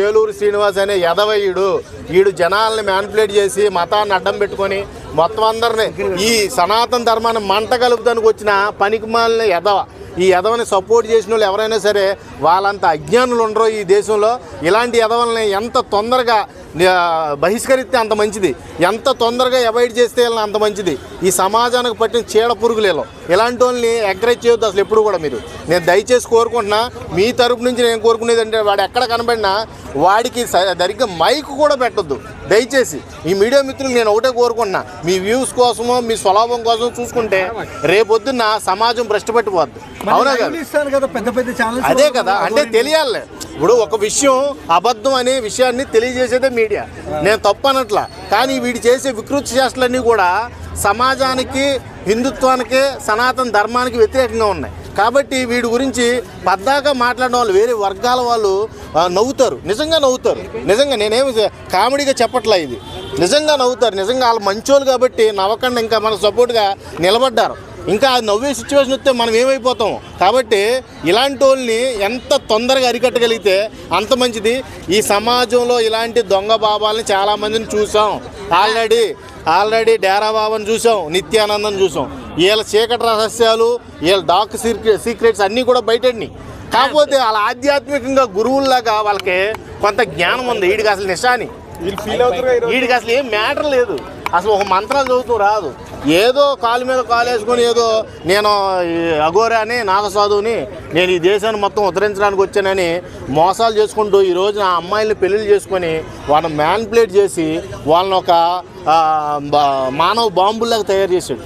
ఏలూరు శ్రీనివాస్ అనే ఎదవయ్యుడు వీడు జనాల్ని మ్యానిపులేట్ చేసి మతాన్ని అడ్డం పెట్టుకొని మొత్తం అందరినీ ఈ సనాతన ధర్మాన్ని మంట కలుపుతానికి వచ్చిన పనికిమాలిన ఎదవ. ఈ ఎదవని సపోర్ట్ చేసిన వాళ్ళు ఎవరైనా సరే వాళ్ళంత అజ్ఞానులు ఉండరు ఈ దేశంలో. ఇలాంటి ఎదవల్ని ఎంత తొందరగా బహిష్కరిస్తే అంత మంచిది, ఎంత తొందరగా అవాయిడ్ చేస్తే అంత మంచిది. ఈ సమాజానికి పట్టిన చీడ పురుగులేలో ఇలాంటి వాళ్ళని ఎంకరేజ్ చేయొద్దు అసలు ఎప్పుడు కూడా. మీరు నేను దయచేసి కోరుకుంటున్నా, మీ తరపు నుంచి నేను కోరుకునేది అంటే వాడు ఎక్కడ కనబడినా వాడికి సరిగ్గా మైక్ కూడా పెట్టొద్దు దయచేసి. ఈ మీడియా మిత్రులు నేను ఒకటే కోరుకుంటున్నా, మీ వ్యూస్ కోసమో మీ స్వలాభం కోసం చూసుకుంటే రేపొద్దున్న సమాజం భ్రష్టపట్టిపోద్ది. అవునా కదా? అదే కదా, అంటే తెలియాలి. ఇప్పుడు ఒక విషయం అబద్ధం అనే విషయాన్ని తెలియజేసేదే మీడియా, నేను తప్పు అనట్లా. కానీ వీడు చేసే వికృతి చేష్టలన్నీ కూడా సమాజానికి, హిందుత్వానికి, సనాతన ధర్మానికి వ్యతిరేకంగా ఉన్నాయి. కాబట్టి వీడి గురించి పద్దాకా మాట్లాడిన వాళ్ళు వేరే వర్గాల వాళ్ళు నవ్వుతారు, నిజంగా నవ్వుతారు. నిజంగా నేనేమి కామెడీగా చెప్పట్లా, ఇది నిజంగా నవ్వుతారు. నిజంగా వాళ్ళు మంచోళ్ళు కాబట్టి నవ్వకుండా ఇంకా మనకు సపోర్ట్గా నిలబడ్డారు. ఇంకా నవ్వే సిచ్యువేషన్ వస్తే మనం ఏమైపోతాం. కాబట్టి ఇలాంటి వాళ్ళని ఎంత తొందరగా అరికట్టగలిగితే అంత మంచిది. ఈ సమాజంలో ఇలాంటి దొంగ బాబాలని చాలామందిని చూసాం ఆల్రెడీ డేరా బాబాని చూసాం, నిత్యానందం చూసాం. వీళ్ళ చీకటి రహస్యాలు, వీళ్ళ డార్క్ సీక్రెట్స్ అన్నీ కూడా బయటడినాయి. కాకపోతే వాళ్ళ ఆధ్యాత్మికంగా గురువుల్లాగా వాళ్ళకి కొంత జ్ఞానం ఉంది. వీడికి అసలు నిషాని, వీడికి అసలు ఏం మ్యాటర్ లేదు. అసలు ఒక మంత్రాలు చదువుతూ రాదు, ఏదో కాలు మీద కాలు వేసుకొని ఏదో నేను అఘోరాని నాగసాధువుని నేను ఈ దేశాన్ని మొత్తం ఉద్ధరించడానికి వచ్చానని మోసాలు చేసుకుంటూ ఈ రోజున ఆ అమ్మాయిల్ని పెళ్ళిళ్ళు చేసుకొని వాళ్ళని మ్యానిపులేట్ చేసి వాళ్ళని ఒక మానవ బాంబుల్లాగా తయారు చేశాడు.